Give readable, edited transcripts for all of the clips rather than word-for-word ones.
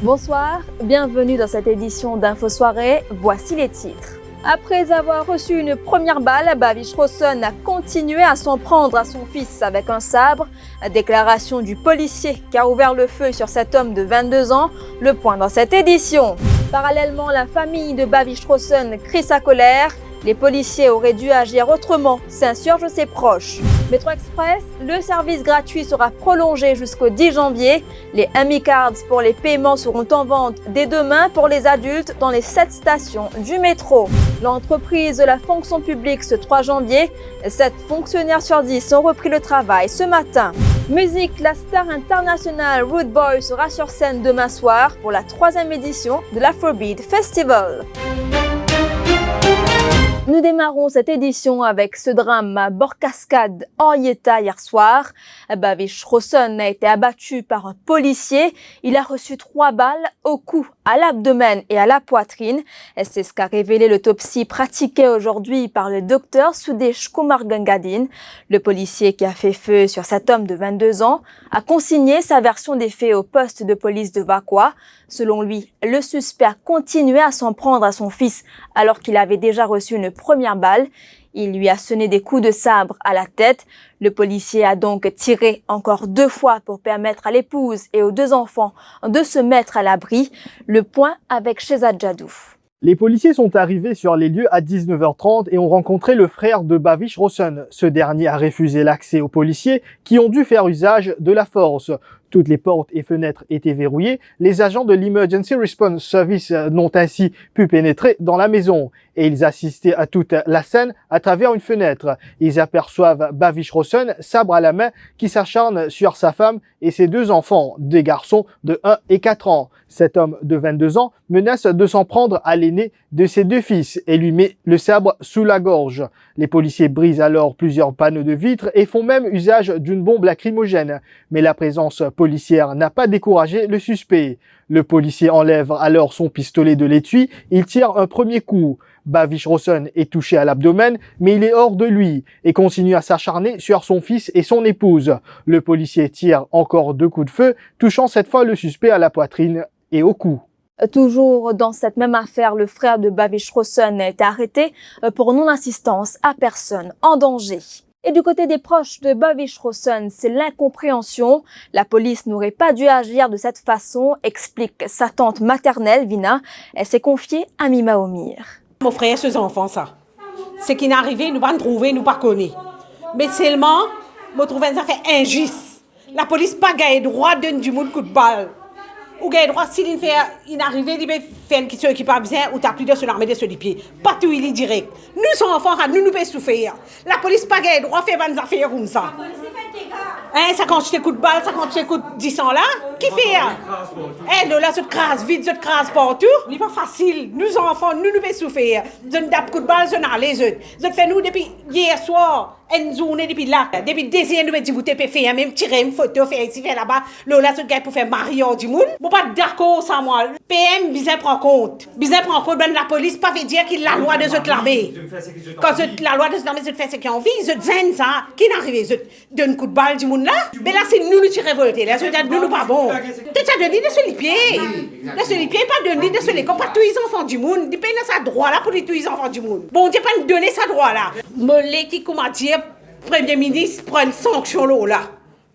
Bonsoir, bienvenue dans cette édition d'Info Soirée, voici les titres. Après avoir reçu une première balle, Bavish Rosson a continué à s'en prendre à son fils avec un sabre. Déclaration du policier qui a ouvert le feu sur cet homme de 22 ans, le point dans cette édition. Parallèlement, la famille de Bavish Rosson crie sa colère. Les policiers auraient dû agir autrement, s'insurgent ses proches. Métro Express, le service gratuit sera prolongé jusqu'au 10 janvier. Les Ami Cards pour les paiements seront en vente dès demain pour les adultes dans les 7 stations du métro. L'entreprise de la fonction publique ce 3 janvier, 7 fonctionnaires sur 10 ont repris le travail ce matin. Musique, la star internationale Rude Boy sera sur scène demain soir pour la 3e édition de l'Afrobeat Festival. Nous démarrons cette édition avec ce drame à Bord-Cascade, Henrietta, hier soir. Bavish Rosson a été abattu par un policier. Il a reçu 3 balles au cou, à l'abdomen et à la poitrine. C'est ce qu'a révélé l'autopsie pratiquée aujourd'hui par le docteur Sudesh Kumar Gangadin. Le policier qui a fait feu sur cet homme de 22 ans a consigné sa version des faits au poste de police de Vakwa. Selon lui, le suspect a continué à s'en prendre à son fils alors qu'il avait déjà reçu une première balle. Il lui a sonné des coups de sabre à la tête. Le policier a donc tiré encore 2 fois pour permettre à l'épouse et aux 2 enfants de se mettre à l'abri. Le point avec Shehzad Jadouf. Les policiers sont arrivés sur les lieux à 19h30 et ont rencontré le frère de Bavish Rosson. Ce dernier a refusé l'accès aux policiers qui ont dû faire usage de la force. Toutes les portes et fenêtres étaient verrouillées. Les agents de l'Emergency Response Service n'ont ainsi pu pénétrer dans la maison. Et ils assistaient à toute la scène à travers une fenêtre. Ils aperçoivent Bavish Rosson, sabre à la main, qui s'acharne sur sa femme et ses 2 enfants, des garçons de 1 et 4 ans. Cet homme de 22 ans menace de s'en prendre à l'aîné de ses 2 fils et lui met le sabre sous la gorge. Les policiers brisent alors plusieurs panneaux de vitres et font même usage d'une bombe lacrymogène. Mais la présence policière n'a pas découragé le suspect. Le policier enlève alors son pistolet de l'étui, il tire un premier coup. Bavish Rosson est touché à l'abdomen, mais il est hors de lui et continue à s'acharner sur son fils et son épouse. Le policier tire encore 2 coups de feu, touchant cette fois le suspect à la poitrine et au cou. Toujours dans cette même affaire, le frère de Bavish Rosson a été arrêté pour non-assistance à personne en danger. Et du côté des proches de Bavish Rosson, c'est l'incompréhension. La police n'aurait pas dû agir de cette façon, explique sa tante maternelle, Vina. Elle s'est confiée à Mima Omir. Mon frère, ses enfants, ça. C'est qu'il n'est arrivé, nous pas trouver, nous pas connaître. Mais seulement, nous trouvons ça fait injuste. La police n'a pas gagné droit de donner du monde coup de balle. Ou gagné droit, s'il est arrivé, il fait une question qui pas besoin, ou t'as plus de se l'armer de se les pieds. Partout, il est direct. Nous sommes enfants, nous pouvons souffrir. La police n'a pas gagné droit de faire des affaires comme ça. Hein, ça quand tu coups de balle, ça quand tu coups de 10 ans là, qui fait? Eh, là, ça te crase vite, ça te crase partout. Ce n'est pas facile. Nous, enfants, nous pouvons souffrir. Je ne tape coup de balle, je n'en les autres. Je fais nous depuis hier soir. Une journée depuis là. Depuis des années, nous avons dit, faire même tirer une photo, faire ici, faire là-bas. Là, ce gars pour faire mariage du monde. Bon, pas d'accord, ça, moi. PM, bien prend compte. Bien prend compte, ben, la police, pas veut dire qu'il la loi de cette l'armée. Quand la loi de cette armée, je fais ce qu'ils ont envie, je zen ça. Qui n'arrive, je donne coup de balle du monde là. Mais là, c'est nous qui révoltés. Là, c'est nous pas bon. Peut-être ça donne de se les pieds. De se les pieds, pas donner de se les comme pas tous les enfants du monde. Ils payent ça droit là pour tous les enfants du monde. Bon, Dieu pas nous donner ça droit là. Mais qui comment dire, Premier ministre prend une sanction là.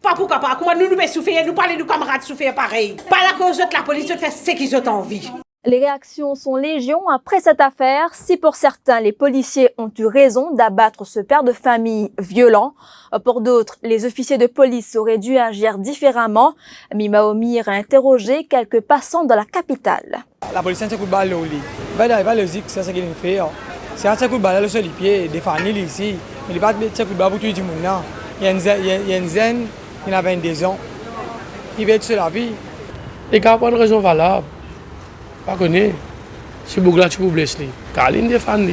Pas pourquoi pas. Comment nous pouvons souffrir, nous parler de camarades souffrir pareil. Pas la cause de la police fait ce qu'ils ont envie. Les réactions sont légion après cette affaire. Si pour certains, les policiers ont eu raison d'abattre ce père de famille violent, pour d'autres, les officiers de police auraient dû agir différemment. Mima Omir a interrogé quelques passants dans la capitale. La police a un coup de balle au lit. Il va le dire que c'est ce qu'il fait. C'est un coup de balle sur les pieds, des familles ici. Mais il n'y a pas de coup de balle pour tout le monde. Il y a une zen, il a 22 ans. Il va être sur la vie. Les gars, pas de raison valable. Pas connu. Si vous voulez, vous blessez. Caline défendre.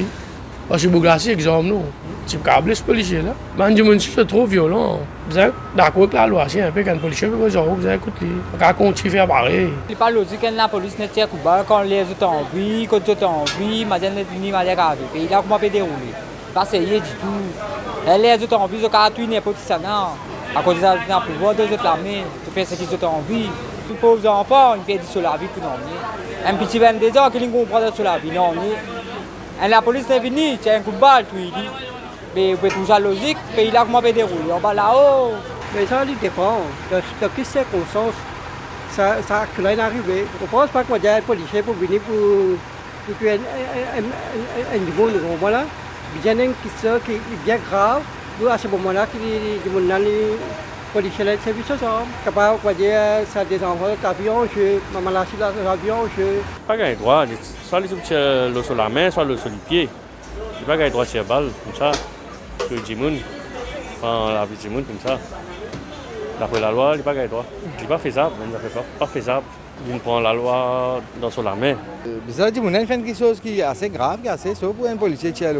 Parce que vous blessez, exemple, nous. Si vous blessez les policiers, là. Mais du monde, c'est trop violent. Vous êtes d'accord avec la loi, c'est un peu quand le policier veut genre, vous avez écouté. Quand on continue à faire pareil. Il n'est pas logique que la police ne tire pas quand les autres ont envie, quand les autres ont envie, madame n'est fini, madame grave. Et il a comment peut dérouler. Pas sérieux du tout. Les autres ont envie, ils ont tout n'importe qui ça, non. À cause de ça, pouvoir de les autres l'armée, de faire ce qu'ils ont envie. Les pauvres enfants, ils perdent sur la vie pour nous. Un petit 22 ans qui ne comprend pas sur la vie, non. Et la police est venue, c'est un coup de balle, tout il dit. Mais vous pouvez tout ça logique, le pays là, comment peut dérouler? On va là-haut. Mais ça dépend de quelles circonstances ça est arrivé. Je ne pense pas qu'on ait un policier pour venir pour tuer un niveau. Voilà. Il y a une question qui est bien grave. À ce moment-là, les policiers de service sont capables de dire ça des enfants d'avion, maman l'a sur l'avion. Pas gagné droit, soit les outils sur la main, soit le sur les pieds. Il pas gagné droit sur la balle, comme ça. Que le Jimoun, la vie de Jimoun, comme ça. D'après la loi, il n'est pas gagné droit. Il n'est pas faisable, pas faisable. Il prend la loi sur la main. Ça, Jimoun fait quelque chose qui est assez grave, qui est assez sauf pour un policier qui est là.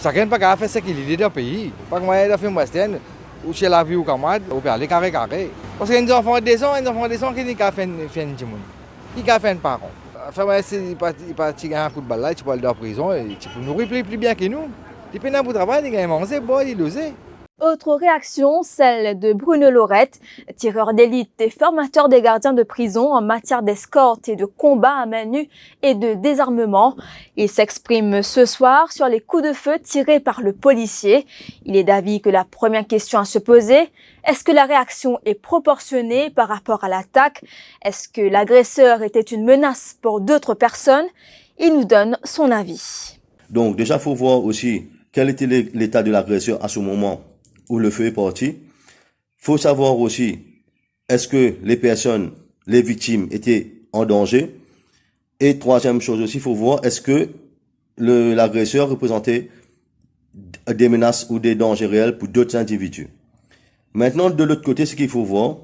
Chacun ne peut pas faire ce qu'il est dans le pays. Pas comme dans le film western, où chez la vie ou comme moi, on peut aller carré. Parce qu'il y a des enfants des ans qui n'ont pas fait un Jimoun. Qui n'ont fait un parent. Enfin, si il part tirer un coup de balle là, tu peux aller dans la prison et tu peux nourrir plus bien que nous. Il peut pour travail, il gagne manger, bon, il osait. Autre réaction, celle de Bruno Lorette, tireur d'élite et formateur des gardiens de prison en matière d'escorte et de combat à main nue et de désarmement. Il s'exprime ce soir sur les coups de feu tirés par le policier. Il est d'avis que la première question à se poser, est-ce que la réaction est proportionnée par rapport à l'attaque? Est-ce que l'agresseur était une menace pour d'autres personnes? Il nous donne son avis. Donc déjà, il faut voir aussi quel était l'état de l'agresseur à ce moment où le feu est parti. Il faut savoir aussi, est-ce que les personnes, les victimes étaient en danger? Et troisième chose aussi, il faut voir, est-ce que l'agresseur représentait des menaces ou des dangers réels pour d'autres individus? Maintenant, de l'autre côté, ce qu'il faut voir,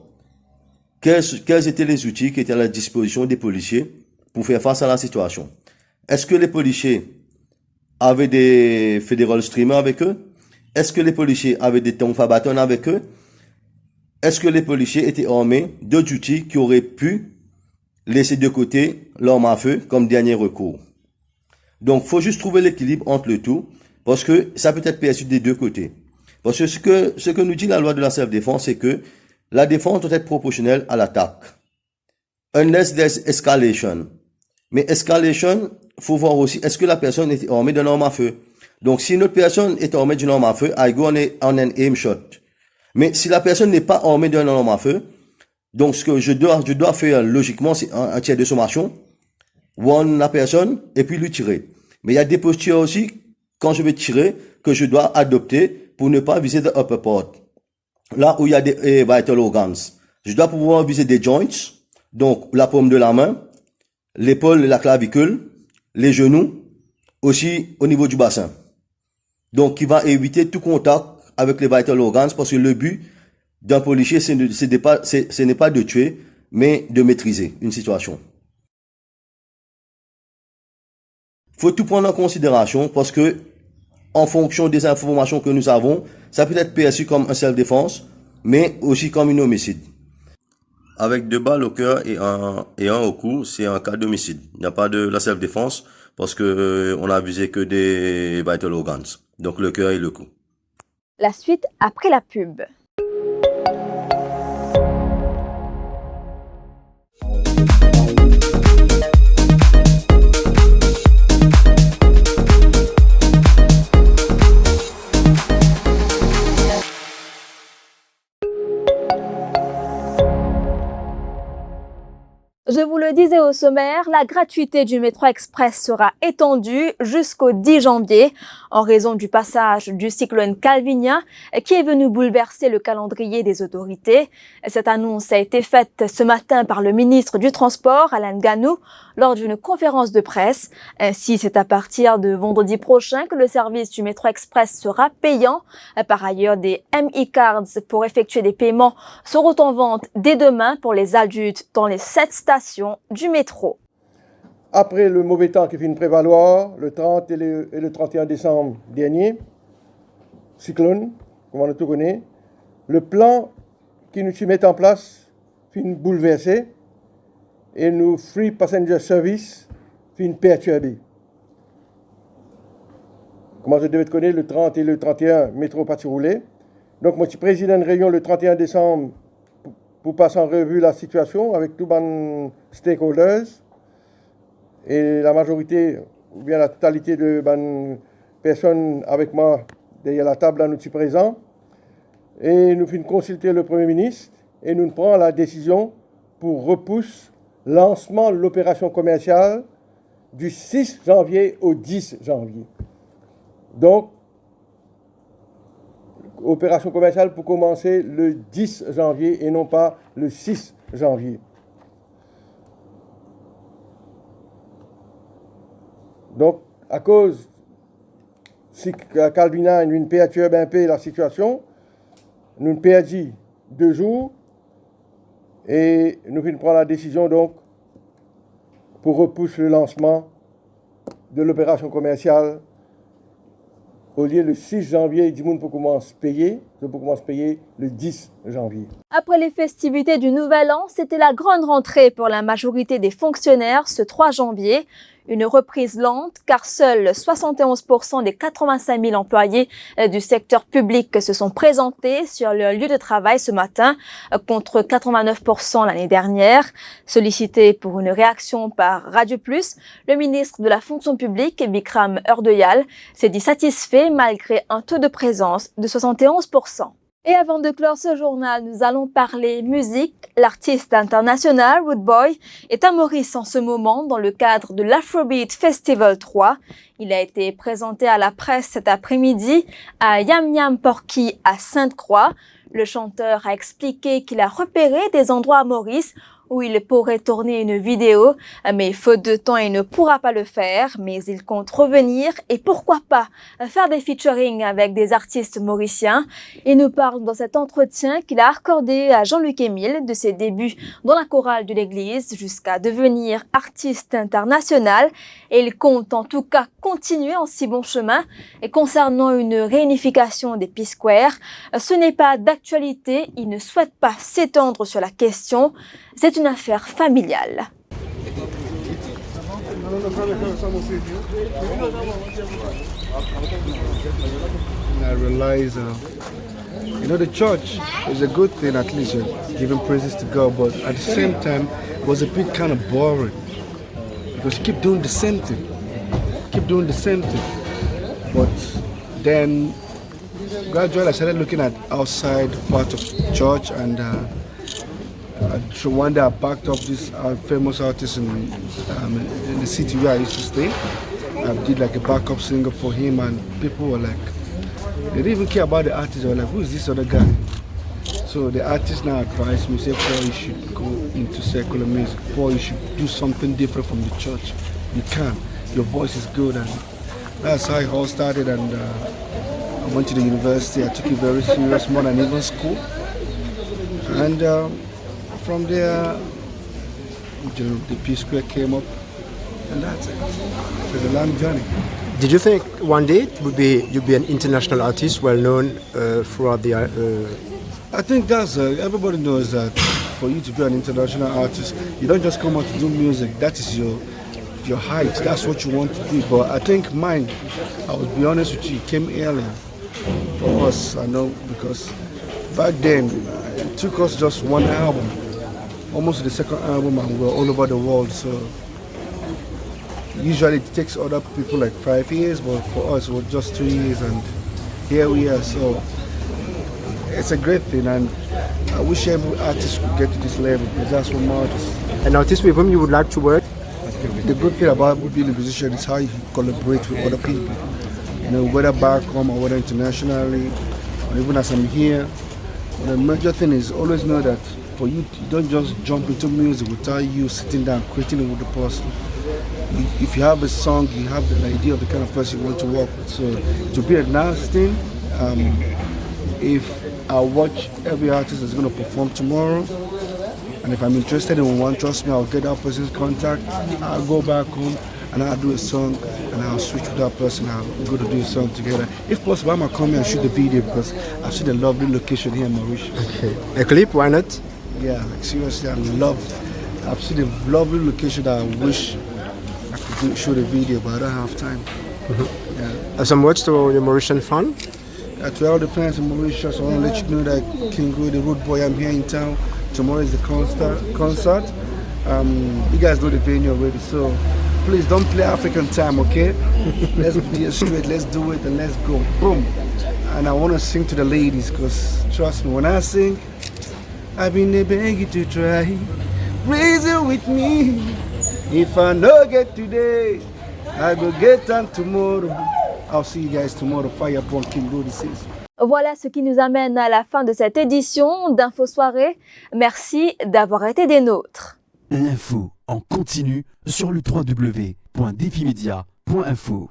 quels étaient les outils qui étaient à la disposition des policiers pour faire face à la situation? Est-ce que les policiers avaient des Federal Streamers avec eux? Est-ce que les policiers avaient des tongs à bâton avec eux? Est-ce que les policiers étaient armés d'autres outils qui auraient pu laisser de côté l'arme à feu comme dernier recours? Donc, faut juste trouver l'équilibre entre le tout, parce que ça peut être perçu des deux côtés. Parce que ce que nous dit la loi de la self-défense, c'est que la défense doit être proportionnelle à l'attaque. Unless there's escalation. Mais escalation, faut voir aussi, est-ce que la personne était armée d'un arme à feu? Donc, si une autre personne est armée d'une arme à feu, I go on an aim shot. Mais si la personne n'est pas armée d'un arme à feu, donc ce que je dois faire logiquement, c'est un tir de sommation, one la personne, et puis lui tirer. Mais il y a des postures aussi, quand je vais tirer, que je dois adopter pour ne pas viser the upper part. Là où il y a des vital organs. Je dois pouvoir viser des joints, donc la paume de la main, l'épaule et la clavicule, les genoux, aussi au niveau du bassin. Donc, qui va éviter tout contact avec les vital organs, parce que le but d'un policier, ce n'est pas de tuer, mais de maîtriser une situation. Faut tout prendre en considération, parce que, en fonction des informations que nous avons, ça peut être perçu comme un self-défense, mais aussi comme un homicide. Avec 2 balles au cœur et un au cou, c'est un cas d'homicide. Il n'y a pas de la self-défense, parce que on a visé que des vital organs. Donc le cœur et le cou. La suite après la pub. Je vous le disais au sommaire, la gratuité du métro express sera étendue jusqu'au 10 janvier en raison du passage du cyclone Calvinien qui est venu bouleverser le calendrier des autorités. Cette annonce a été faite ce matin par le ministre du Transport, Alain Ganou, lors d'une conférence de presse. Ainsi, c'est à partir de vendredi prochain que le service du métro express sera payant. Par ailleurs, des ME-Cards pour effectuer des paiements seront en vente dès demain pour les adultes dans les 7 stations du métro. Après le mauvais temps qui vient de prévaloir, le 30 et le 31 décembre dernier, cyclone, comme on tout connaît, le plan qui nous met en place finit bouleversé et nous Free Passenger Service finit perturbé. Comment je devais te connaître, le 30 et le 31, métro pas rouler. Donc moi je suis président de réunion le 31 décembre pour passer en revue la situation avec tous les stakeholders et la majorité ou bien la totalité de personnes avec moi derrière la table, là, nous sommes présents. Et nous finissons consulter le Premier ministre et nous prenons la décision pour repousser lancement de l'opération commerciale du 6 janvier au 10 janvier. Donc, opération commerciale pour commencer le 10 janvier et non pas le 6 janvier. Donc, à cause si Calvina nous perturbe un peu la situation, nous perdons 2 jours et nous prenons la décision donc pour repousser le lancement de l'opération commerciale au lieu le 6 janvier, du monde pour commencer à payer, le 10 janvier. Après les festivités du Nouvel An, c'était la grande rentrée pour la majorité des fonctionnaires ce 3 janvier. Une reprise lente car seuls 71% des 85 000 employés du secteur public se sont présentés sur leur lieu de travail ce matin contre 89% l'année dernière. Sollicité pour une réaction par Radio Plus, le ministre de la fonction publique, Bikram Urdeyal, s'est dit satisfait malgré un taux de présence de 71%. Et avant de clore ce journal, nous allons parler musique. L'artiste international Rude Boy est à Maurice en ce moment dans le cadre de l'Afrobeat Festival 3. Il a été présenté à la presse cet après-midi à Yam Yam Porky à Sainte-Croix. Le chanteur a expliqué qu'il a repéré des endroits à Maurice où il pourrait tourner une vidéo, mais faute de temps, il ne pourra pas le faire, mais il compte revenir et pourquoi pas faire des featuring avec des artistes mauriciens. Il nous parle dans cet entretien qu'il a accordé à Jean-Luc Émile de ses débuts dans la chorale de l'église jusqu'à devenir artiste international et il compte en tout cas continuer en si bon chemin. Et concernant une réunification des P-Square, ce n'est pas d'actualité, il ne souhaite pas s'étendre sur la question. C'est une affaire familiale. I realize, the church is a good thing, at least you're giving praises to God, but at the same time, it was a bit kind of boring because you keep doing the same thing. But then gradually I started looking at outside part of church and so one day I backed up this famous artist in the city where I used to stay. I did like a backup singer for him and people were like, they didn't even care about the artist. They were like, who is this other guy? So the artist now advised me, say, Paul, you should go into secular music. Paul, you should do something different from the church. You can. Your voice is good. And that's how it all started. And I went to the university. I took it very serious, more than even school. And from there, the P-Square came up, and that's it. It's a long journey. Did you think one day you'd be an international artist, well known throughout the? I think that's everybody knows that for you to be an international artist, you don't just come out to do music. That is your height. That's what you want to do. But I think mine, I will be honest with you, came earlier for us. I know because back then it took us just one album. Almost the second album and we're all over the world, so usually it takes other people like 5 years, but for us it was just 2 years and here we are, so it's a great thing and I wish every artist could get to this level because that's what matters. An artist with whom you would like to work? The good thing about being a musician is how you collaborate with other people, whether back home or whether internationally or even as I'm here. The major thing is always know that for you don't just jump into music without you sitting down creating it with the person. If you have a song, you have the idea of the kind of person you want to work with. So to be a nice thing, if I watch every artist that's going to perform tomorrow, and if I'm interested in one, trust me, I'll get that person's contact, I'll go back home and I'll do a song and I'll switch with that person, I'll go to do a song together. If possible, I'm going to come here and shoot the video because I've seen a lovely location here in Mauritius. Okay. A clip, why not? Yeah, like seriously, I've seen a lovely location that I wish I could shoot a video, but I don't have time. Mm-hmm. Some words to your Mauritian fan? To all the fans in Mauritius, I want to let you know that King Rude, the Rude Boy, I'm here in town Tomorrow is the concert. You guys know the venue already, so please don't play African time, okay? Let's be straight, let's do it, and let's go. Boom. And I want to sing to the ladies, because trust me, when I sing, I've been begging to try. Reason with me. If I no get today, I go get on tomorrow. I'll see you guys tomorrow. Fire upon King Brody says. Voilà ce qui nous amène à la fin de cette édition d'Info Soirée. Merci d'avoir été des nôtres. L'info en continu sur le www.defimedia.info.